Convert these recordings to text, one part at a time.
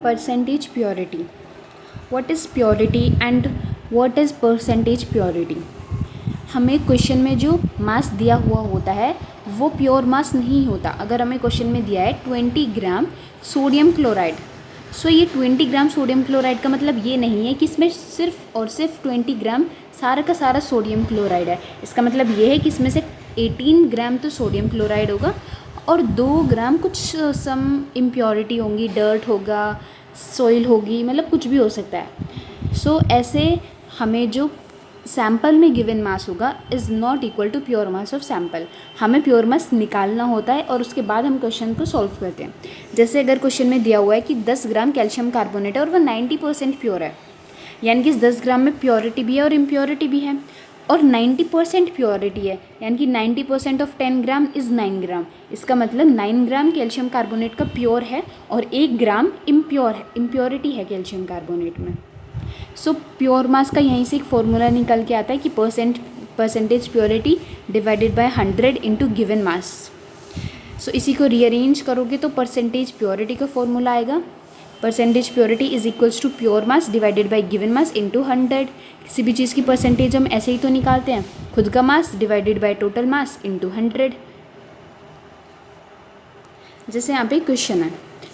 Percentage purity. What is purity and what is percentage purity. हमें question में जो मास दिया हुआ होता है वो प्योर मास नहीं होता. अगर हमें क्वेश्चन में दिया है 20 ग्राम सोडियम क्लोराइड, सो ये 20 ग्राम सोडियम क्लोराइड का मतलब ये नहीं है कि इसमें सिर्फ और सिर्फ 20 ग्राम सारा का सारा सोडियम क्लोराइड है. इसका मतलब ये है कि इसमें से 18 ग्राम तो सोडियम क्लोराइड होगा और 2 ग्राम कुछ सम इम्प्योरिटी होंगी, डर्ट होगा, सॉइल होगी, मतलब कुछ भी हो सकता है. सो ऐसे हमें जो सैम्पल में गिवन मास होगा is not equal to pure mass of sample. हमें प्योर मास निकालना होता है और उसके बाद हम क्वेश्चन को सॉल्व करते हैं. जैसे अगर क्वेश्चन में दिया हुआ है कि 10 ग्राम कैल्शियम कार्बोनेट है और वह 90% प्योर है, यानी कि इस 10 ग्राम में प्योरिटी भी है और इम्प्योरिटी भी है, और 90% प्योरिटी है, यानी कि 90% ऑफ 10 ग्राम इज़ 9 ग्राम. इसका मतलब 9 ग्राम कैल्शियम कार्बोनेट का प्योर है और 1 ग्राम इम्प्योर है, इम्प्योरिटी है कैल्शियम कार्बोनेट में. सो प्योर मास का यहीं से एक फॉर्मूला निकल के आता है कि percentage purity divided by 100 into given mass. So इसी को रीअरेंज करोगे तो परसेंटेज प्योरिटी का फॉर्मूला आएगा. Percentage purity is equals to pure mass divided by given mass into 100. किसी भी चीज़ की परसेंटेज हम ऐसे ही तो निकालते हैं, खुद का मास divided by total mass into 100. जैसे यहाँ पे क्वेश्चन है,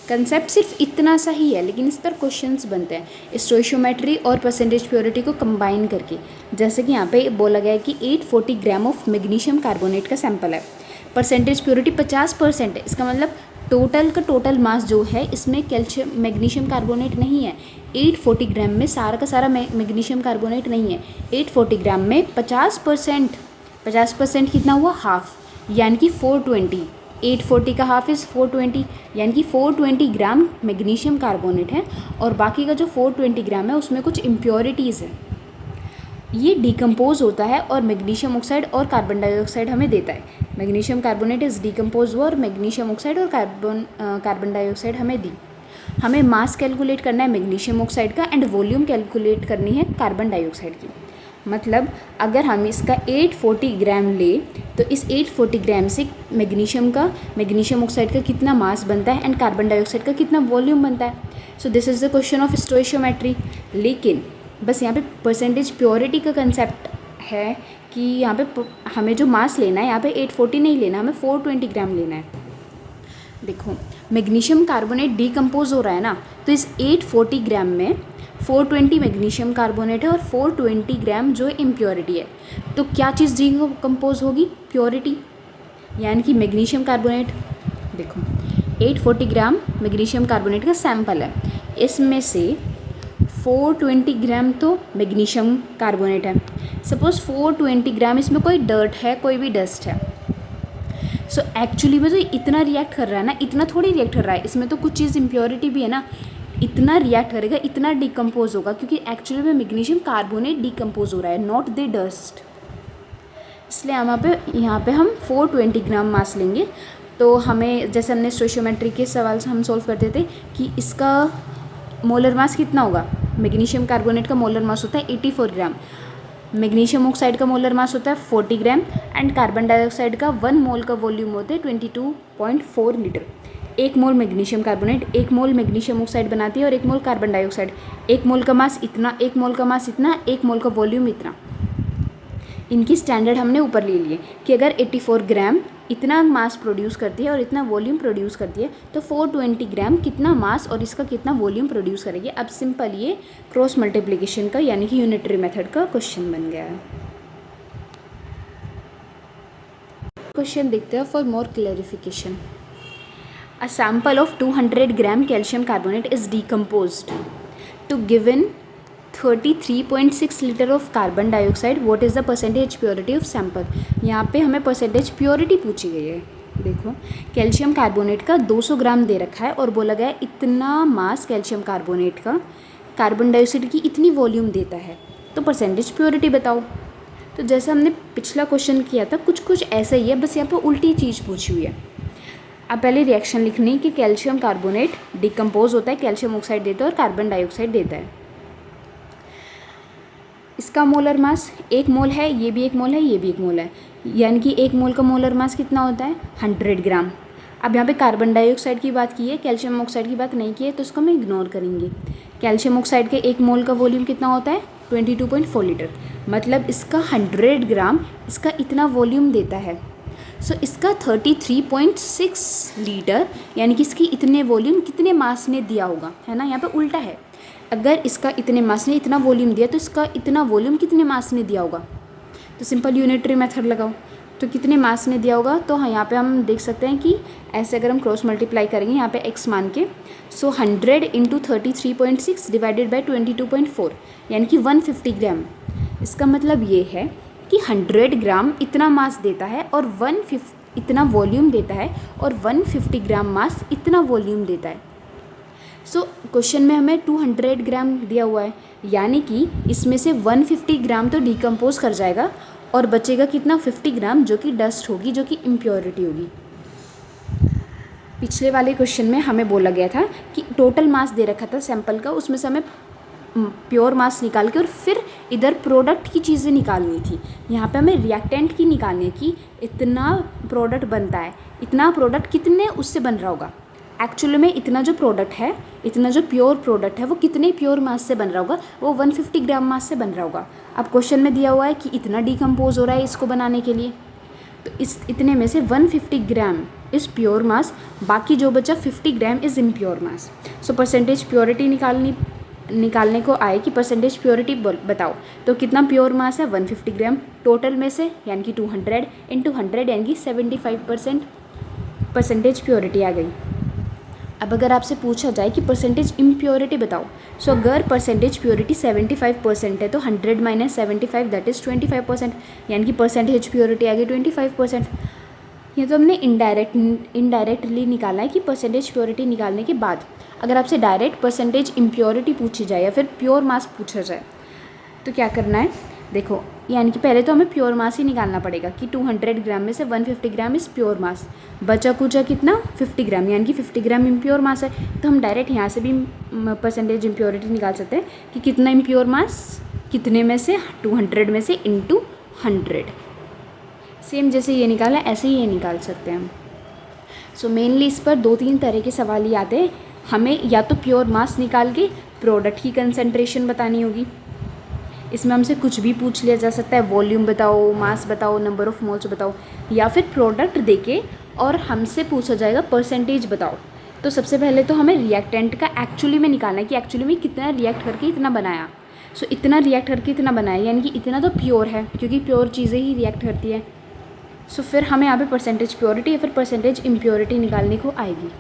कंसेप्ट सिर्फ इतना सा ही है लेकिन इस पर क्वेश्चंस बनते हैं स्टोइशियोमेट्री और परसेंटेज प्योरिटी को कंबाइन करके. जैसे कि यहाँ पे बोला गया है कि 840 ग्राम ऑफ मैग्नीशियम कार्बोनेट का सैंपल है, परसेंटेज प्योरिटी 50% है. इसका मतलब टोटल का टोटल मास जो है इसमें कैल्शियम मैग्नीशियम कार्बोनेट नहीं है. 840 ग्राम में सारा का सारा मैग्नीशियम कार्बोनेट नहीं है. 840 ग्राम में 50% कितना हुआ, हाफ, यानी कि 420. 840 का हाफ इज़ 420, यानी कि 420 ग्राम मैग्नीशियम कार्बोनेट है और बाकी का जो 420 ग्राम है उसमें कुछ इम्प्योरिटीज़ है. ये डिकम्पोज होता है और मैग्नीशियम ऑक्साइड और कार्बन डाइऑक्साइड हमें देता है. मैग्नीशियम कार्बोनेट इज़ डिकम्पोज हुआ और मैग्नीशियम ऑक्साइड और कार्बन डाइऑक्साइड हमें दी. हमें मास कैलकुलेट करना है मैग्नीशियम ऑक्साइड का एंड वॉल्यूम कैलकुलेट करनी है कार्बन डाइऑक्साइड की. मतलब अगर हम इसका 840 ग्राम ले तो इस 840 ग्राम से मैग्नीशियम ऑक्साइड का कितना मास बनता है एंड कार्बन डाइऑक्साइड का कितना वॉल्यूम बनता है. So this is the question of stoichiometry. लेकिन बस यहाँ पे परसेंटेज प्योरिटी का कंसेप्ट है कि यहाँ पे हमें जो मास लेना है यहाँ पे 840 नहीं लेना, हमें 420 ग्राम लेना है. देखो मैग्नीशियम कार्बोनेट डिकम्पोज हो रहा है ना, तो इस 840 ग्राम में 420 मैग्नीशियम कार्बोनेट है और 420 ग्राम जो इम्प्योरिटी है. तो क्या चीज़ डिकम्पोज होगी, प्योरिटी, यानी कि मैग्नीशियम कार्बोनेट. देखो 840 ग्राम मैग्नीशियम कार्बोनेट का सैंपल है, इसमें से 420 ग्राम तो मैग्नीशियम कार्बोनेट है. सपोज़ 420 ग्राम इसमें कोई डर्ट है, कोई भी डस्ट है. सो एक्चुअली में तो इतना रिएक्ट कर रहा है ना, इतना थोड़ी रिएक्ट कर रहा है, इसमें तो कुछ चीज़ इम्प्योरिटी भी है ना. इतना रिएक्ट करेगा, इतना डिकम्पोज होगा, क्योंकि एक्चुअली में मैग्नीशियम कार्बोनेट डिकम्पोज हो रहा है, नॉट द डस्ट. इसलिए यहाँ पे हम 420 ग्राम मास लेंगे. तो हमें जैसे हमने स्टोइशियोमेट्री के सवाल से हम सॉल्व करते थे कि इसका मोलर मास कितना होगा. मैग्नीशियम कार्बोनेट का मोलर मास होता है 84 ग्राम, मैग्नीशियम ऑक्साइड का मोलर मास होता है 40 ग्राम एंड कार्बन डाइऑक्साइड का 1 मोल का वॉल्यूम होता है 22.4 लीटर. 1 मोल मैग्नीशियम कार्बोनेट 1 मोल मैग्नीशियम ऑक्साइड बनाती है और 1 मोल कार्बन डाइऑक्साइड. 1 मोल का मास इतना, 1 मोल का मास इतना, 1 मोल का वॉल्यूम इतना. इनकी स्टैंडर्ड हमने ऊपर ले लिए कि अगर 84 ग्राम इतना मास प्रोड्यूस करती है और इतना वॉल्यूम प्रोड्यूस करती है तो 420 ग्राम कितना मास और इसका कितना वॉल्यूम प्रोड्यूस करेगी. अब सिंपल ये क्रॉस मल्टीप्लिकेशन का यानी कि यूनिटरी मेथड का क्वेश्चन बन गया है. क्वेश्चन देखते हैं for more clarification. A sample of 200 gram calcium carbonate is decomposed to given 33.6 litre of carbon dioxide. What is the percentage purity of sample. यहाँ पे हमें परसेंटेज प्योरिटी पूछी गई है. देखो कैल्शियम कार्बोनेट का 200 ग्राम दे रखा है और बोला गया है इतना मास कैल्शियम कार्बोनेट का कार्बन डाइऑक्साइड की इतनी वॉल्यूम देता है, तो परसेंटेज प्योरिटी बताओ. तो जैसा हमने पिछला क्वेश्चन किया था कुछ ऐसा ही है, बस यहाँ पर उल्टी चीज़ पूछी हुई है. अब पहले रिएक्शन लिखनी कि कैल्शियम कार्बोनेट डिकम्पोज होता है, कैल्शियम ऑक्साइड देता है और कार्बन डाइऑक्साइड देता है. इसका मोलर मास 1 मोल है, ये भी 1 मोल है, ये भी 1 मोल है, यानी कि 1 मोल का मोलर मास कितना होता है 100 ग्राम. अब यहाँ पे कार्बन डाइऑक्साइड की बात की है, कैल्शियम ऑक्साइड की बात नहीं की है, तो इसको हम इग्नोर करेंगे। कैल्शियम ऑक्साइड के 1 मोल का वॉल्यूम कितना होता है 22.4 लीटर, मतलब इसका 100 ग्राम इसका इतना वॉल्यूम देता है। सो इसका 33.6 लीटर यानी कि इसकी इतने वॉल्यूम कितने मास ने दिया होगा, है ना, यहाँ पे उल्टा है। अगर इसका इतने मास ने इतना वॉल्यूम दिया तो इसका इतना वॉल्यूम कितने मास ने दिया होगा, तो सिंपल यूनिटरी मेथड लगाओ, तो कितने मास ने दिया होगा। तो हाँ, यहाँ पे हम देख सकते हैं कि ऐसे अगर हम क्रॉस मल्टीप्लाई करेंगे यहाँ पे x मान के, सो 100 इंटू 33.6 डिवाइडेड बाई 22.4 यानी कि 150 ग्राम। इसका मतलब ये है कि 100 ग्राम इतना मास देता है और 150 इतना वॉल्यूम देता है और 150 ग्राम मास इतना वॉल्यूम देता है। सो क्वेश्चन में हमें 200 ग्राम दिया हुआ है, यानी कि इसमें से 150 ग्राम तो डिकम्पोज कर जाएगा और बचेगा कितना 50 ग्राम, जो कि डस्ट होगी, जो कि इम्प्योरिटी होगी। पिछले वाले क्वेश्चन में हमें बोला गया था कि टोटल मास दे रखा था सैंपल का, उसमें से हमें प्योर मास निकाल के और फिर इधर प्रोडक्ट की चीज़ें निकालनी थी। यहाँ पे हमें रिएक्टेंट की निकालनी है कि इतना प्रोडक्ट बनता है, इतना प्रोडक्ट कितने उससे बन रहा होगा। एक्चुअली में इतना जो प्रोडक्ट है, इतना जो प्योर प्रोडक्ट है वो कितने प्योर मास से बन रहा होगा, वो 150 ग्राम मास से बन रहा होगा। अब क्वेश्चन में दिया हुआ है कि इतना डिकम्पोज हो रहा है इसको बनाने के लिए, तो इस इतने में से 150 ग्राम इज़ प्योर मास, बाकी जो बचा 50 gram is impure mass. So percentage purity निकालने को आए कि परसेंटेज प्योरिटी बताओ, तो कितना प्योर मास है 150 ग्राम टोटल में से, यानी कि 200 इंटू 100 यानी कि 75% परसेंटेज प्योरिटी आ गई। अब अगर आपसे पूछा जाए कि परसेंटेज इम्प्योरिटी बताओ, सो अगर परसेंटेज प्योरिटी 75% है तो 100 माइनस 75 दैट इज़ 25%, यानी कि परसेंटेज प्योरिटी आ गई 25%। ये तो हमने इनडायरेक्टली निकाला है कि परसेंटेज प्योरिटी निकालने के बाद। अगर आपसे डायरेक्ट परसेंटेज इम्प्योरिटी पूछी जाए या फिर प्योर मास पूछा जाए तो क्या करना है, देखो, यानी कि पहले तो हमें प्योर मास ही निकालना पड़ेगा कि 200 ग्राम में से 150 ग्राम इज़ प्योर मास, बचा कुचा कितना 50 ग्राम, यानी कि 50 ग्राम इम्प्योर मास है। तो हम डायरेक्ट यहाँ से भी परसेंटेज इम्प्योरिटी निकाल सकते हैं कि कितना इम्प्योर मास कितने में से 200 में से इंटू 100। सेम जैसे ये निकाला ऐसे ही ये निकाल सकते हैं हम। सो मेनली इस पर 2-3 तरह के सवाल ही आते हैं। हमें या तो प्योर मास निकाल के प्रोडक्ट की कंसंट्रेशन बतानी होगी, इसमें हमसे कुछ भी पूछ लिया जा सकता है, वॉल्यूम बताओ, मास बताओ, नंबर ऑफ मोल्स बताओ, या फिर प्रोडक्ट देके और हमसे पूछा जाएगा परसेंटेज बताओ। तो सबसे पहले तो हमें रिएक्टेंट का एक्चुअली में निकालना है कि एक्चुअली में कितना रिएक्ट करके इतना बनाया। सो इतना रिएक्ट करके इतना बनाया, यानी कि इतना तो प्योर है क्योंकि प्योर चीज़ें ही रिएक्ट करती है। सो फिर हमें यहाँ पे परसेंटेज प्योरिटी या फिर परसेंटेज इम्प्योरिटी निकालने को आएगी।